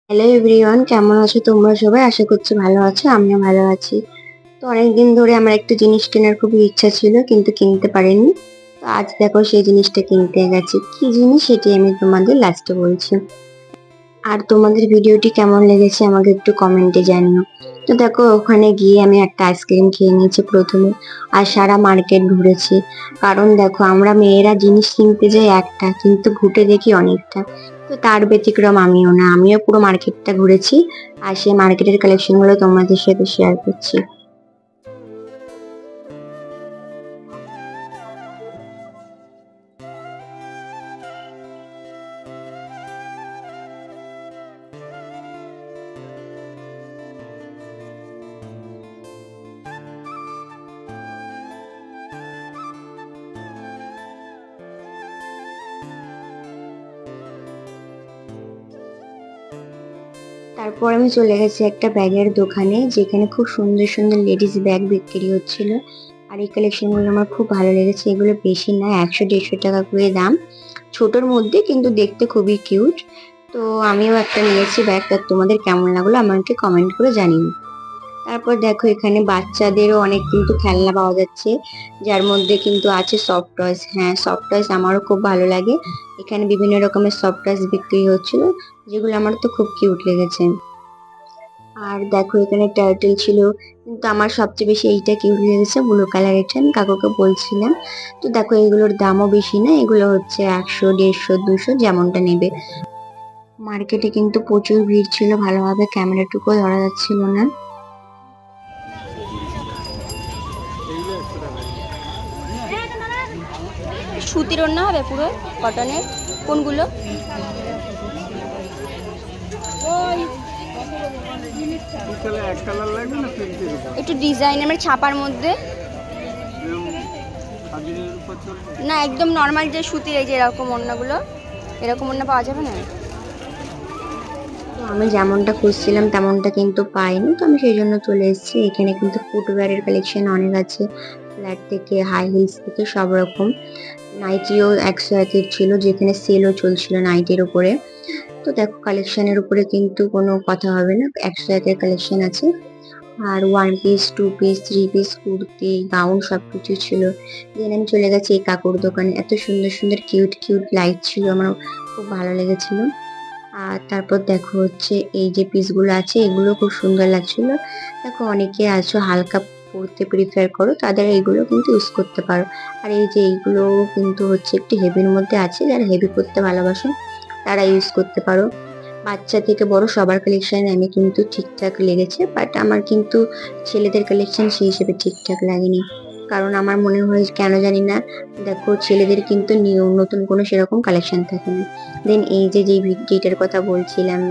Hello everyone, কেমন আছো তোমরা সবাই? আশা করছি ভালো আছো, আমিও ভালো আছি। তো অনেকদিন ধরে আমার একটা জিনিস কেনার খুবই ইচ্ছা ছিল, কিন্তু কিনতে পারিনি। তো আজ দেখো সেই জিনিসটা কিনতে গেছি। কি জিনিস সেটি আমি তোমাদের লাস্টে বলছি। আর তোমাদের ভিডিওটি কেমন লেগেছে আমাকে একটু কমেন্টে জানিও। তো দেখো ওখানে গিয়ে আমি একটা আইসক্রিম খেয়ে নিয়েছি প্রথমে, আর সারা মার্কেট ঘুরেছি। কারণ দেখো আমরা মেয়েরা জিনিস কিনতে যাই একটা, কিন্তু ঘুটে দেখি অনেকটা। তো তার ব্যতিক্রম আমিও না, আমিও পুরো মার্কেটটা ঘুরেছি। আর সেই মার্কেটের কালেকশন গুলো তোমাদের সাথে শেয়ার করছি। তারপর আমি চলে গেছি একটা ব্যাগের দোকানে, যেখানে খুব সুন্দর সুন্দর লেডিস ব্যাগ বিক্রি হচ্ছিল। আর এই কালেকশন গুলো আমার খুব ভালো লেগেছে। এগুলো বেশি না, 100-150 টাকা করে দাম, ছোটোর মধ্যে, কিন্তু দেখতে খুবই কিউট। তো আমিও একটা নিয়েছি ব্যাগ। আর তোমাদের কেমন লাগলো আমাকে কমেন্ট করে জানিও। তারপর দেখো এখানে বাচ্চাদেরও অনেক কিন্তু খেলনা পাওয়া যাচ্ছে, যার মধ্যে কিন্তু আছে সফট টয়েস। হ্যাঁ, সফট টয়েস আমারও খুব ভালো লাগে। এখানে বিভিন্ন রকমের সফট টয়েস বিক্রি হচ্ছিল, যেগুলো আমার তো খুব কিউট লেগেছে। আর দেখো এখানে টার্টল ছিল, কিন্তু আমার সবচেয়ে বেশি এইটা কিউট লেগেছে, ব্লু কালার। এটা আমি কাকুকে বলছিলাম। তো দেখো এগুলোর দামও বেশি না, এগুলো হচ্ছে 100, 150, 200, যেমনটা নেবে। মার্কেটে কিন্তু প্রচুর ভিড় ছিল, ভালোভাবে ক্যামেরাটুকু ধরা যাচ্ছিল না। সুতির ওড়না হবে পুরো কটনের। কোনগুলো? একটু ডিজাইন মানে ছাপার মধ্যে না, একদম নর্মাল যে সুতির, এই যে এরকম ওড়নাগুলো, এরকম ওড়না পাওয়া যাবে না? তো আমি যেমনটা খুঁজছিলাম তেমনটা কিন্তু পাইনি, তো আমি সেই জন্য চলে এসেছি। এখানে কিন্তু ফুটওয়্যারের কালেকশন অনেক আছে, ফ্ল্যাট থেকে হাই হিলস থেকে সব রকম। নাইটিও 100 ছিল, যেখানে সেলও চলছিল নাইটির উপরে। তো দেখো কালেকশনের উপরে কিন্তু কোনো কথা হবে না, 100 কালেকশন আছে। আর 1 piece, 2 piece, 3 piece kurti, gown সবকিছু ছিল। দেন আমি চলে গেছি এই কাকুর দোকানে। এত সুন্দর সুন্দর কিউট কিউট লাইট ছিল, আমার খুব ভালো লেগেছিল। আর তারপর দেখো হচ্ছে এই যে পিসগুলো আছে, এগুলো খুব সুন্দর লাগছিল। দেখো অনেকে আছো হালকা পরতে প্রিফার করো, তাদের এইগুলো কিন্তু ইউজ করতে পারো। আর এই যে এইগুলো কিন্তু হচ্ছে একটু হেভির মধ্যে আছে, যারা হেভি পরতে ভালোবাসো তারা ইউজ করতে পারো। বাচ্চা থেকে বড় সবার কালেকশন আমি কিন্তু ঠিকঠাক লেগেছে, বাট আমার কিন্তু ছেলেদের কালেকশন সেই হিসেবে ঠিকঠাক লাগেনি। কারণ আমার মনে হয় কেন জানি না, দেখো ছেলেদের কিন্তু নিউ নতুন কোনো সেরকম কালেকশন থাকে না। দেন এই যে যেটার কথা বলছিলাম,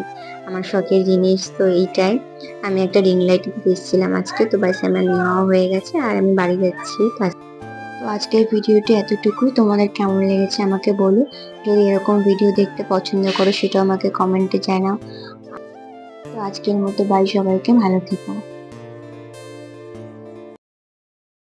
আমার শখের জিনিস, তো এইটাই। আমি একটা রিং লাইট এসেছিলাম আজকে, তো বাস আমার নেওয়া হয়ে গেছে আর আমি বাড়ি যাচ্ছি। তো আজকের ভিডিওটি এতটুকুই। তোমাদের কেমন লেগেছে আমাকে বলো। যদি এরকম ভিডিও দেখতে পছন্দ করো সেটাও আমাকে কমেন্টে জানাও। তো আজকের মতো বাই, সবাইকে ভালো থেকো।